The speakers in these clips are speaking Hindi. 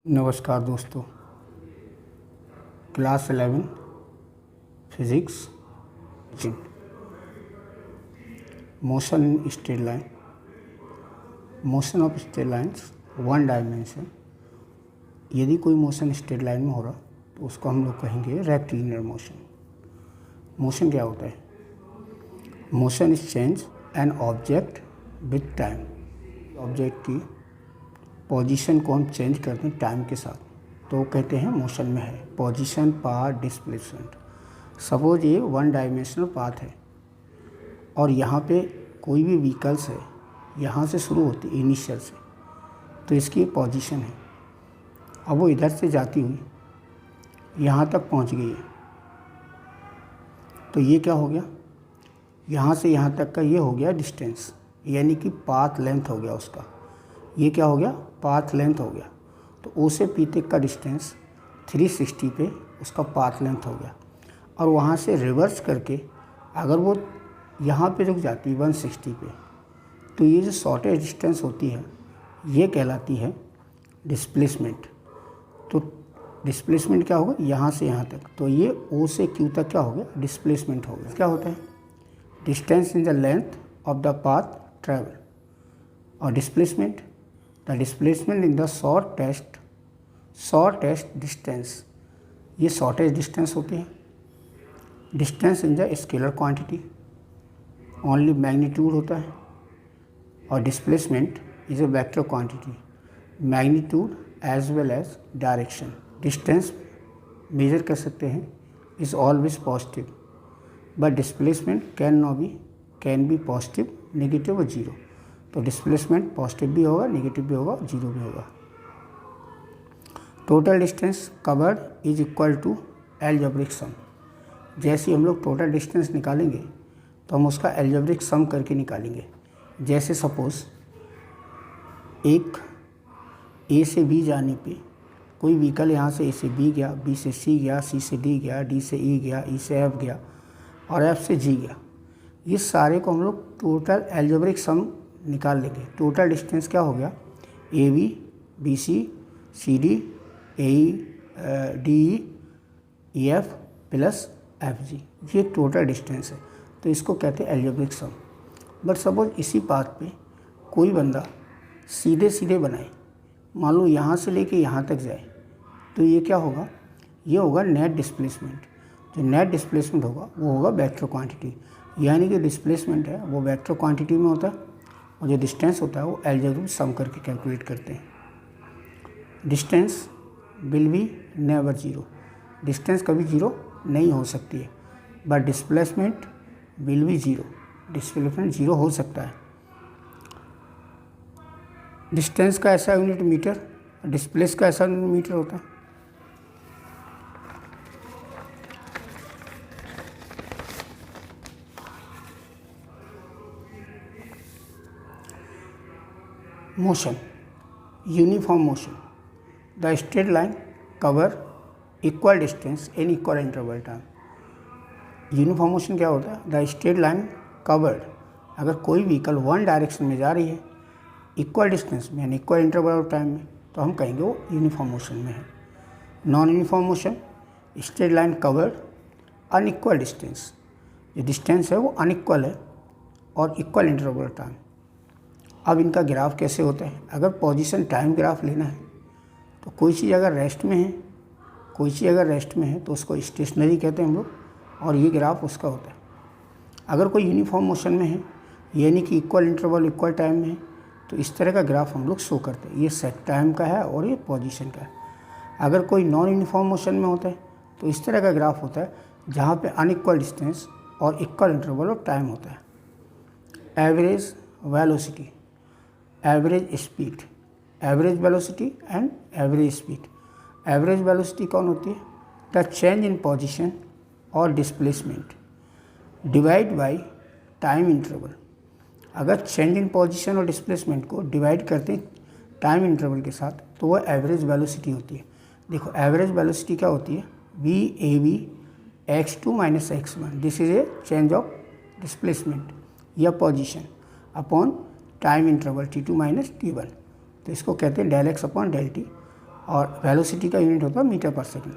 नमस्कार दोस्तों, class 11 physics motion in straight line. Motion of straight lines one dimension. यदि कोई मोशन स्ट्रेट लाइन में हो रहा तो उसको हम लोग कहेंगे रेक्टिलिनियर मोशन। मोशन क्या होता है? Motion is change an object with time. Object की पोजीशन को हम चेंज करते हैं टाइम के साथ, तो कहते हैं मोशन में है। Position, path, displacement. सपोज ये वन डायमेंशनल पाथ है और यहाँ पे कोई भी व्हीकल्स है, यहाँ से शुरू होती है इनिशियल से, तो इसकी पोजीशन है। अब वो इधर से जाती हुई यहाँ तक पहुँच गई है, तो ये क्या हो गया? यहाँ से यहाँ तक का ये हो गया डिस्टेंस, यानी कि पाथ लेंथ हो गया उसका। ये क्या हो गया? पाथ लेंथ हो गया। तो ओ से पी तक का डिस्टेंस 360 पे उसका पाथ लेंथ हो गया। और वहाँ से रिवर्स करके अगर वो यहाँ पे रुक जाती 160 पे, तो ये जो शॉर्टेज डिस्टेंस होती है ये कहलाती है डिस्प्लेसमेंट। तो डिस्प्लेसमेंट क्या होगा? यहाँ से यहाँ तक। तो ये ओ से क्यू तक क्या हो गया? डिस्प्लेसमेंट हो गया। क्या होता है? Distance is the length of the path travel. और displacement, the displacement is the shortest distance. ये शॉर्टेस्ट डिस्टेंस होती है। Distance is the scalar quantity, only magnitude होता है। और displacement is a vector quantity, magnitude as well as direction. Distance measure कर सकते हैं, is always positive, but displacement can be positive, negative और जीरो। तो डिस्प्लेसमेंट पॉजिटिव भी होगा, नेगेटिव भी होगा, जीरो भी होगा। Total distance covered is equal to algebraic sum. जैसे हम लोग टोटल डिस्टेंस निकालेंगे तो हम उसका एल्जेब्रिक सम करके निकालेंगे। जैसे सपोज एक ए से बी जाने पे कोई व्हीकल यहाँ से ए से बी गया, बी से सी गया, सी से डी गया, डी से ई गया, ई से एफ गया और एफ से जी गया। ये सारे को हम लोग टोटल एल्जेब्रिक सम निकाल लेंगे। टोटल डिस्टेंस क्या हो गया? A B, B C, C D, A E, D E, F plus F G. ये टोटल डिस्टेंस है, तो इसको कहते हैं एल्जेब्रिक सम। बट सपोज इसी पाथ पे कोई बंदा सीधे सीधे बनाए, मान लो यहाँ से लेके यहाँ तक जाए, तो ये क्या होगा? ये होगा नेट डिस्प्लेसमेंट। जो नेट डिस्प्लेसमेंट होगा वो होगा वेक्टर क्वांटिटी, यानी कि डिस्प्लेसमेंट है वो वेक्टर क्वांटिटी में होता है और जो डिस्टेंस होता है वो एल्जेब्रिक सम करके कैलकुलेट करते हैं। Distance will be never zero. Distance कभी जीरो नहीं हो सकती है, but displacement will be zero. Displacement zero हो सकता है। डिस्टेंस का ऐसा यूनिट मीटर, डिस्प्लेस का ऐसा यूनिट मीटर होता है। Motion, uniform motion. The straight line cover equal distance in equal interval time. Uniform motion क्या होता है? द स्ट्रेट लाइन कवर्ड, अगर कोई व्हीकल वन डायरेक्शन में जा रही है इक्वल डिस्टेंस में यानी इक्वल इंटरवल ऑफ टाइम में, तो हम कहेंगे वो यूनिफॉर्म मोशन में है। Non uniform motion, straight line covered unequal distance. जो डिस्टेंस है वो अनइक्वल है और इक्वल इंटरवल ऑफ टाइम। अब इनका ग्राफ कैसे होता है? अगर पोजीशन टाइम ग्राफ लेना है तो कोई चीज़ अगर रेस्ट में है तो उसको स्टेशनरी कहते हैं हम लोग, और ये ग्राफ उसका होता है। अगर कोई यूनिफॉर्म मोशन में है यानी कि इक्वल इंटरवल इक्वल टाइम में है, तो इस तरह का ग्राफ हम लोग शो करते हैं। ये सेट टाइम का है और ये पोजीशन का है। अगर कोई नॉन यूनिफॉर्म मोशन में होता है तो इस तरह का ग्राफ होता है जहाँ पे अनइक्वल डिस्टेंस और इक्वल इंटरवल ऑफ टाइम होता है। Average velocity, average speed, average velocity and average speed. Average velocity कौन होती है? द चेंज इन पोजीशन और displacement divide by time interval. अगर चेंज इन पोजीशन और डिस्प्लेसमेंट को डिवाइड करते हैं टाइम इंटरवल के साथ तो वह एवरेज वेलोसिटी होती है। देखो एवरेज वेलोसिटी क्या होती है? V A V x2 minus x1, this is a change of displacement या position upon time interval t2 minus t1, तो इसको कहते हैं del x upon del T. और वेलोसिटी का यूनिट होता है मीटर पर सेकेंड।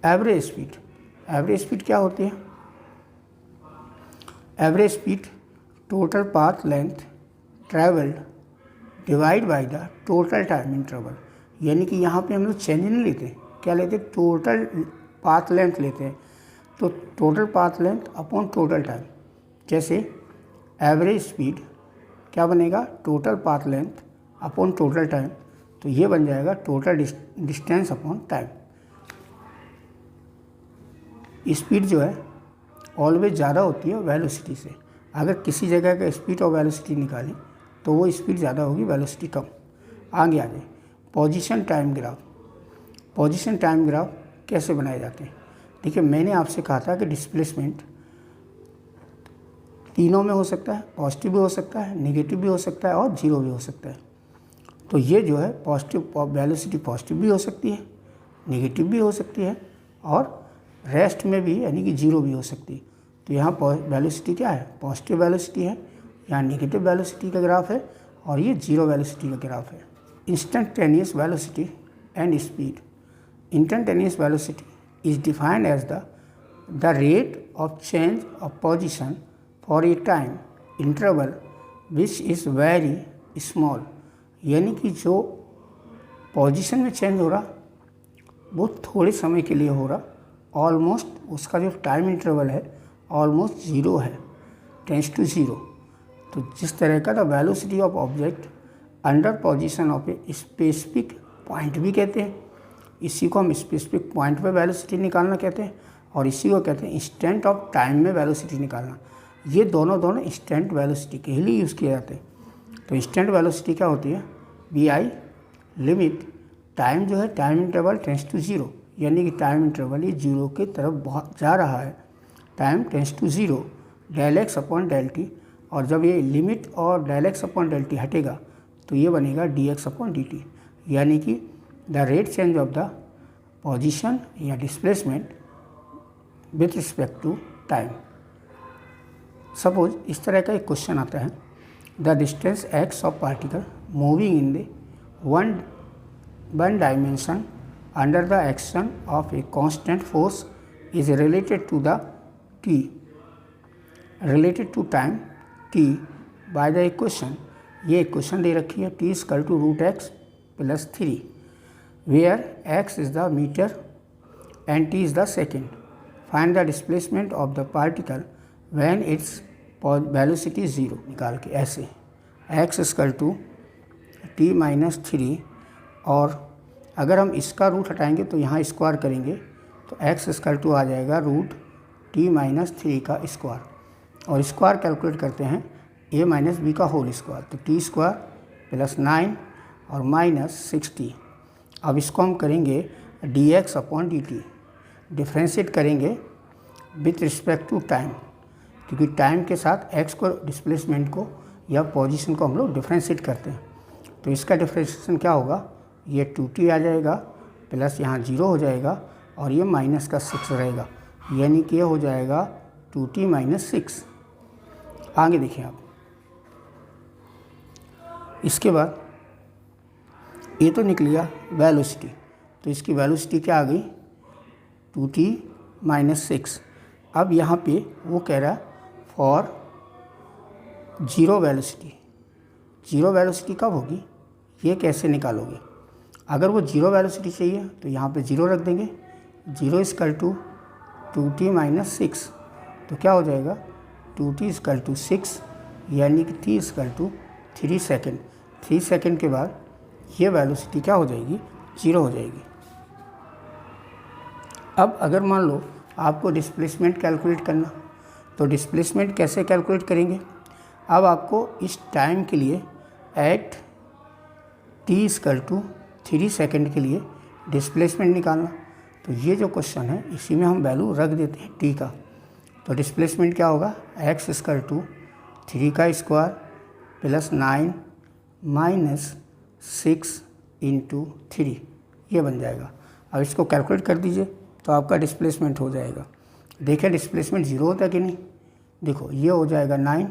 एवरेज स्पीड क्या होती है? Average speed total path length travelled divide by the total time interval. यानी कि यहाँ पे हम लोग चेंज नहीं लेते, क्या लेते? टोटल पाथ लेंथ लेते हैं। तो total path length upon total time. जैसे एवरेज स्पीड क्या बनेगा? Total path length upon total time. तो ये बन जाएगा total distance upon time. Speed जो है ऑलवेज ज़्यादा होती है वेलोसिटी से। अगर किसी जगह का स्पीड और वेलोसिटी निकालें तो वो स्पीड ज़्यादा होगी, वेलोसिटी कम। आगे आ जाए position time graph. Position time graph कैसे बनाए जाते हैं? देखिए, मैंने आपसे कहा था कि डिस्प्लेसमेंट तीनों में हो सकता है, पॉजिटिव भी हो सकता है, नेगेटिव भी हो सकता है और जीरो भी हो सकता है। तो ये जो है पॉजिटिव वेलोसिटी पॉजिटिव भी हो सकती है, नेगेटिव भी हो सकती है और रेस्ट में भी यानी कि जीरो भी हो सकती है। तो यहाँ वेलोसिटी क्या है? पॉजिटिव वेलोसिटी है, यहाँ नेगेटिव वेलोसिटी का ग्राफ है और ये जीरो वेलोसिटी का ग्राफ है। Instantaneous velocity and speed. Instantaneous velocity is defined as the rate of change of position for a time interval which is very small। यानी कि जो पोजीशन में चेंज हो रहा वो थोड़े समय के लिए हो रहा, ऑलमोस्ट उसका जो टाइम इंटरवल है ऑलमोस्ट ज़ीरो है, टेंस टू ज़ीरो। तो जिस तरह का the velocity of object under position of a specific point भी कहते हैं। इसी को हम स्पेसिफिक पॉइंट पे वेलोसिटी निकालना कहते हैं और इसी को कहते हैं इंस्टेंट ऑफ टाइम में वेलोसिटी निकालना। ये दोनों इंस्टेंट वेलोसिटी के लिए यूज़ किए जाते हैं। तो इंस्टेंट वेलोसिटी क्या होती है? VI लिमिट टाइम जो है time interval tends to zero, यानी कि टाइम इंटरवल ये जीरो की तरफ बहुत जा रहा है, time tends to zero del X upon del T. और जब ये लिमिट और del X upon del T हटेगा तो ये बनेगा dx अपॉन dt। यानी कि the rate change of the position या displacement with respect to time. Suppose इस तरह का एक क्वेश्चन आता है, the distance x of particle moving in the one dimension under the action of a constant force is related to time t by the equation. ये इक्वेशन दे रखी है t equal to √x + 3 where x is the meter and t is the second. Find the displacement of the particle when its velocity is 0। निकाल के ऐसे x इक्वल टू t - 3, और अगर हम इसका रूट हटाएंगे तो यहाँ स्क्वायर करेंगे तो x इक्वल टू आ जाएगा √t - 3 का स्क्वायर, और स्क्वायर कैलकुलेट करते हैं a - b का होल स्क्वायर। तो t स्क्वायर + 9 और -60। अब इसको हम करेंगे dx अपॉन dt, डिफ्रेंशिएट करेंगे विथ रिस्पेक्ट टू टाइम, क्योंकि टाइम के साथ x को डिस्प्लेसमेंट को या पोजीशन को हम लोग डिफ्रेंशिएट करते हैं। तो इसका डिफ्रेंशिएशन क्या होगा? ये 2t आ जाएगा प्लस यहाँ 0 हो जाएगा और ये -6 रहेगा, यानी कि ये हो जाएगा 2t - 6। आगे देखिए आप, इसके बाद ये तो निकल गया वेलोसिटी। तो इसकी वेलोसिटी क्या आ गई? 2t - 6। अब यहाँ पे वो कह रहा है for zero velocity. Zero velocity कब होगी? ये कैसे निकालोगे? अगर वो जीरो वेलोसिटी चाहिए तो यहाँ पे 0 रख देंगे। 0 इक्वल टू 2t - 6, तो क्या हो जाएगा? 2t इक्वल टू 6, यानी कि t equal to 3 second. 3 second के बाद ये वेलोसिटी क्या हो जाएगी? 0 हो जाएगी। अब अगर मान लो आपको डिस्प्लेसमेंट कैलकुलेट करना, तो डिस्प्लेसमेंट कैसे कैलकुलेट करेंगे? अब आपको इस टाइम के लिए at t equal to 3 second के लिए डिस्प्लेसमेंट निकालना। तो ये जो क्वेश्चन है इसी में हम वैल्यू रख देते हैं t का। तो डिस्प्लेसमेंट क्या होगा? x इक्वल टू 3 का स्क्वायर + 9 - 6 × 3, ये बन जाएगा। अब इसको कैलकुलेट कर दीजिए तो आपका डिस्प्लेसमेंट हो जाएगा। देखिए डिस्प्लेसमेंट 0 होता है कि नहीं? देखो ये हो जाएगा 9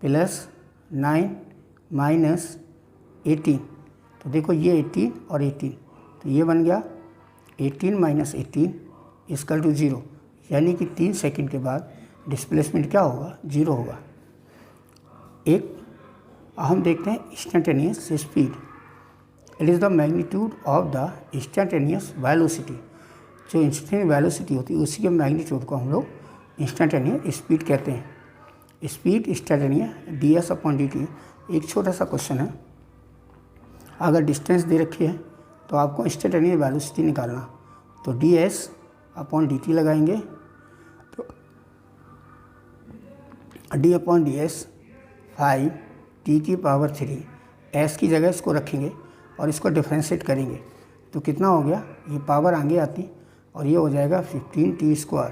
+ 9 - 18। तो देखो ये 18 और 18 तो ये बन गया 18 माइनस 18 इक्वल टू 0, यानी कि 3 सेकंड के बाद डिस्प्लेसमेंट क्या होगा, 0 होगा। एक हम देखते हैं instantaneous speed. It is the magnitude of the instantaneous velocity. जो इंस्टेंटेनियस वेलोसिटी होती है उसी के मैग्नीट्यूड को हम लोग इंस्टेंटेनियस स्पीड कहते हैं। Speed instantaneous ds/dt। एक छोटा सा क्वेश्चन है, अगर डिस्टेंस दे रखी है तो आपको इंस्टेंटेनियस वेलोसिटी निकालना, तो ds/dt लगाएंगे, तो d/ds 5t⁻³ s की जगह इसको रखेंगे और इसको डिफ्रेंशिएट करेंगे तो कितना हो गया, ये पावर आगे आती और ये हो जाएगा 15t²।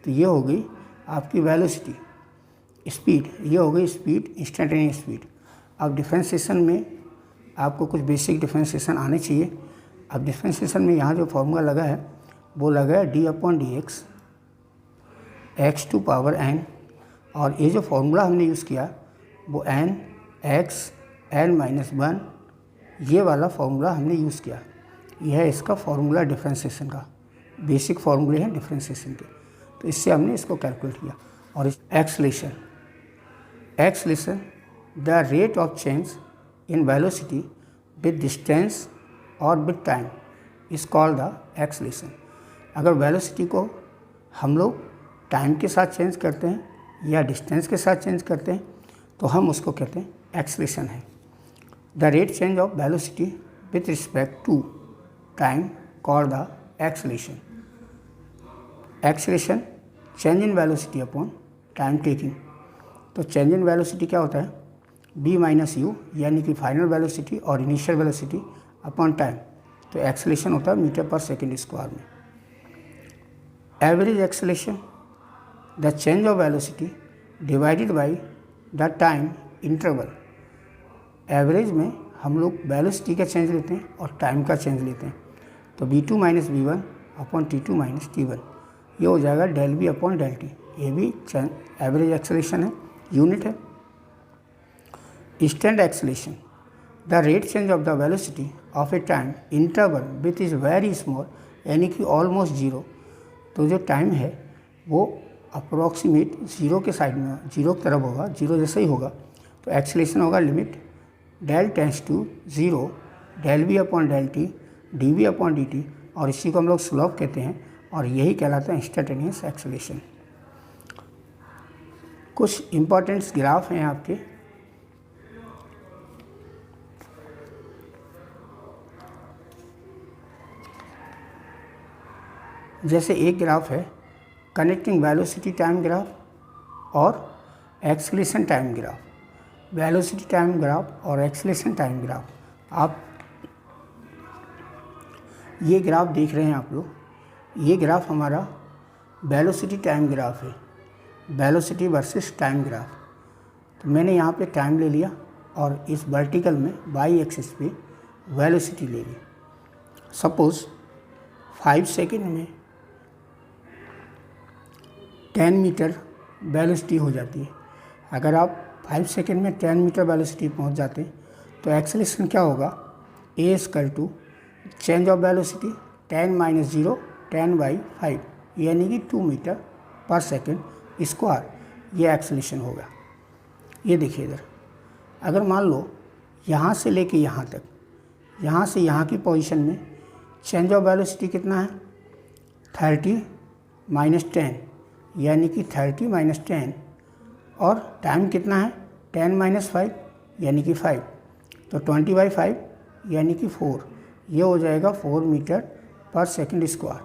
तो ये हो गई आपकी वेलोसिटी स्पीड, ये हो गई स्पीड इंस्टेंटेनियस स्पीड। अब डिफ्रेंशिएशन में आपको कुछ बेसिक डिफ्रेंशिएशन आने चाहिए। अब डिफ्रेंशिएशन में यहाँ जो फॉर्मूला लगा है वो लगा है d/dx x⁴n, और ये जो फॉर्मूला हमने यूज़ किया वो n x n-1 ये वाला फॉर्मूला हमने यूज़ किया। यह है इसका फॉर्मूला डिफ्रेंशिएशन का, बेसिक फॉर्मूले हैं डिफ्रेंशिएशन के, तो इससे हमने इसको कैलकुलेट किया। और acceleration the rate of change in velocity with distance और with time is called the acceleration. अगर वेलोसिटी को हम लोग टाइम के साथ चेंज करते हैं या डिस्टेंस के साथ चेंज करते हैं तो हम उसको कहते हैं एक्सेलेरेशन है। The rate change of velocity with respect to time called the acceleration. Acceleration change in velocity upon time taking. तो चेंज इन वेलोसिटी क्या होता है, b माइनस यू, यानी कि फाइनल वेलोसिटी और इनिशियल वेलोसिटी अपॉन टाइम। तो एक्सेलेरेशन होता है मीटर/सेकंड² में। Average acceleration the change of velocity divided by the time interval. Average में हम लोग वेलोसिटी का चेंज लेते हैं और टाइम का चेंज लेते हैं, तो b2 minus b1 upon t2 minus t1, ये हो जाएगा ΔB/ΔT। ये भी एवरेज एक्सेलेरेशन है, यूनिट है। Instant acceleration the rate change of the velocity of A time interval which is very small, यानी कि ऑलमोस्ट जीरो। तो जो टाइम है वो अप्रोक्सीमेट जीरो के साइड में, जीरो की तरफ होगा, जीरो जैसा ही होगा, तो एक्सेलेरेशन होगा limit del tense to 0 ΔB/ΔT dV/dt, और इसी को हम लोग स्लोप कहते हैं और यही कहलाता है इंस्टेंटेनियस एक्सेलेरेशन। कुछ इंपॉर्टेंट्स ग्राफ हैं आपके, जैसे एक ग्राफ है कनेक्टिंग वेलोसिटी टाइम ग्राफ और acceleration time graph. Velocity time graph और एक्सेलेरेशन टाइम ग्राफ, आप ये ग्राफ देख रहे हैं आप लोग, ये ग्राफ हमारा वेलोसिटी टाइम ग्राफ है, वेलोसिटी वर्सेस टाइम ग्राफ। तो मैंने यहाँ पे टाइम ले लिया और इस वर्टिकल में वाई एक्सिस पे वेलोसिटी ले ली। सपोज़ 5 सेकंड में 10 मीटर वेलोसिटी हो जाती है। अगर आप 5 सेकंड में 10 मीटर वेलोसिटी पहुंच जाते हैं तो एक्सेलेरेशन क्या होगा, a change of velocity 10 minus 0 10/5, यानी कि 2 मीटर/सेकंड², ये एक्सेलेरेशन होगा। ये देखिए इधर, अगर मान लो यहाँ से लेके यहाँ तक, यहाँ से यहाँ की पोजीशन में चेंज ऑफ वेलोसिटी कितना है, 30 माइनस 10, यानी कि 30 माइनस 10, और टाइम कितना है 10 माइनस 5, यानी कि 5, तो 20/5 यानी कि 4, ये हो जाएगा 4 मीटर/सेकंड²।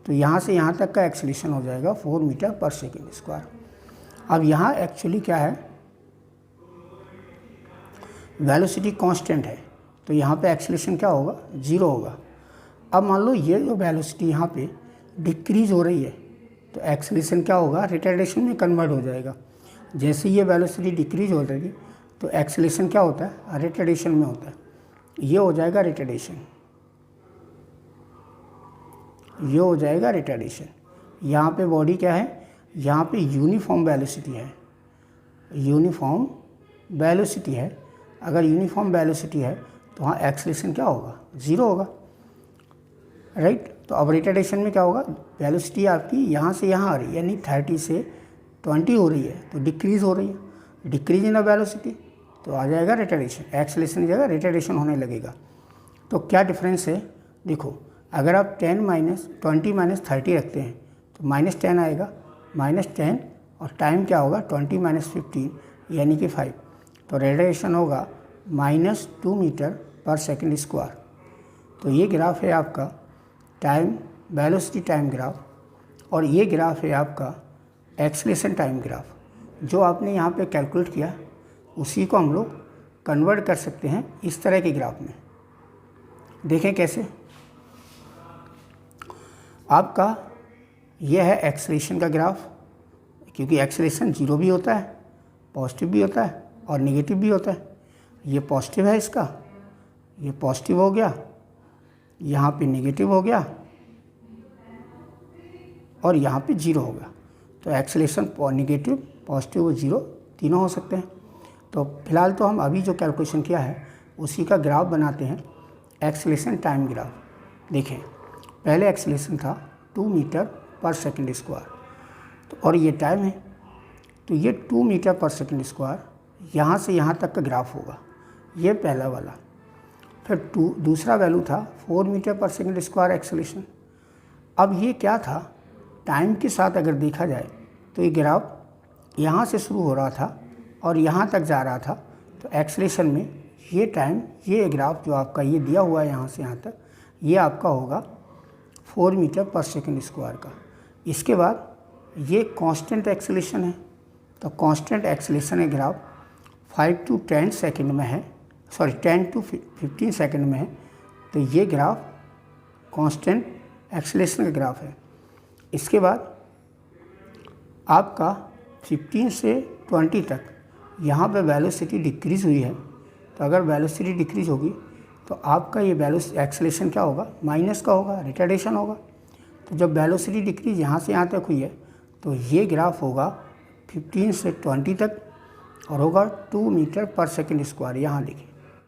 तो यहाँ से यहाँ तक का एक्सेलेरेशन हो जाएगा 4 मीटर/सेकंड²। अब यहाँ एक्चुअली क्या है, वेलोसिटी कांस्टेंट है, तो यहाँ पे एक्सेलेरेशन क्या होगा, 0 होगा। अब मान लो ये जो वेलोसिटी यहाँ पे डिक्रीज हो रही है तो एक्सेलेरेशन क्या होगा, रिटार्डेशन में कन्वर्ट हो जाएगा। जैसे ये वेलोसिटी डिक्रीज हो रही है तो एक्सेलेरेशन क्या होता है, रिटार्डेशन में होता है, ये हो जाएगा रिटार्डेशन, ये हो जाएगा रिटार्डेशन। यहाँ पे बॉडी क्या है, यहाँ पे यूनिफॉर्म वेलोसिटी है, यूनिफॉर्म वेलोसिटी है। अगर यूनिफॉर्म वेलोसिटी है तो वहाँ एक्सेलेरेशन क्या होगा, 0 होगा। राइट। तो अब रिटार्डेशन में क्या होगा, वेलोसिटी आपकी यहाँ से यहाँ आ रही है, यानी 30 से 20 हो रही है, तो डिक्रीज़ हो रही है, डिक्रीज इन वेलोसिटी, तो आ जाएगा रिटार्डेशन, एक्सेलरेशन की जगह रिटार्डेशन होने लगेगा। तो क्या डिफरेंस है, देखो अगर आप 20 माइनस 30 रखते हैं तो -10 आएगा, -10 और टाइम क्या होगा 20 माइनस 15 यानी कि 5, तो रेडिएशन होगा -2 मीटर पर सेकंड स्क्वायर। तो ये ग्राफ है आपका टाइम वेलोसिटी टाइम ग्राफ, और ये ग्राफ है आपका एक्सेलरेशन टाइम ग्राफ। जो आपने यहाँ पे कैलकुलेट किया उसी को हम लोग कन्वर्ट कर सकते हैं इस तरह के ग्राफ में। देखें कैसे, आपका यह है एक्सेलरेशन का ग्राफ, क्योंकि एक्सेलरेशन 0 भी होता है, पॉजिटिव भी होता है और नेगेटिव भी होता है। ये पॉजिटिव है, इसका ये पॉजिटिव हो गया, यहाँ पे नेगेटिव हो गया और यहाँ पे 0 हो गया। तो एक्सेलरेशन नेगेटिव, पॉजिटिव और 0 तीनों हो सकते हैं। तो फिलहाल तो हम अभी जो कैलकुलेशन किया है उसी का ग्राफ बनाते हैं, एक्सेलरेशन टाइम ग्राफ। देखें पहले एक्सेलरेशन था 2 मीटर पर सेकंड स्क्वायर, तो और ये टाइम है, तो ये 2 मीटर पर सेकंड स्क्वायर यहाँ से यहाँ तक का ग्राफ होगा, ये पहला वाला। फिर दूसरा वैल्यू था 4 मीटर पर सेकंड स्क्वायर एक्सेलरेशन। अब ये क्या था, टाइम के साथ अगर देखा जाए तो ये ग्राफ यहाँ से शुरू हो रहा था और यहाँ तक जा रहा था, तो एक्सेलरेशन में ये टाइम, ये ग्राफ जो आपका ये दिया हुआ है यहाँ से यहाँ तक, ये आपका होगा 4 मीटर पर सेकंड स्क्वायर का। इसके बाद ये कांस्टेंट एक्सेलरेशन है, तो कांस्टेंट एक्सेलरेशन है ग्राफ 5 to 10 सेकंड में है, सॉरी 10 to 15 सेकंड में है, तो ये ग्राफ कांस्टेंट एक्सेलरेशन का ग्राफ है। इसके बाद आपका 15 से 20 तक यहाँ पे वेलोसिटी डिक्रीज़ हुई है, तो अगर वेलोसिटी डिक्रीज़ होगी तो आपका ये एक्सेलरेशन क्या होगा, माइनस का होगा, रिटार्डेशन होगा। तो जब वेलोसिटी डिक्रीज यहाँ से यहाँ तक हुई है तो ये ग्राफ होगा 15 से 20 तक और होगा 2 मीटर पर सेकंड स्क्वायर, यहाँ लिखिए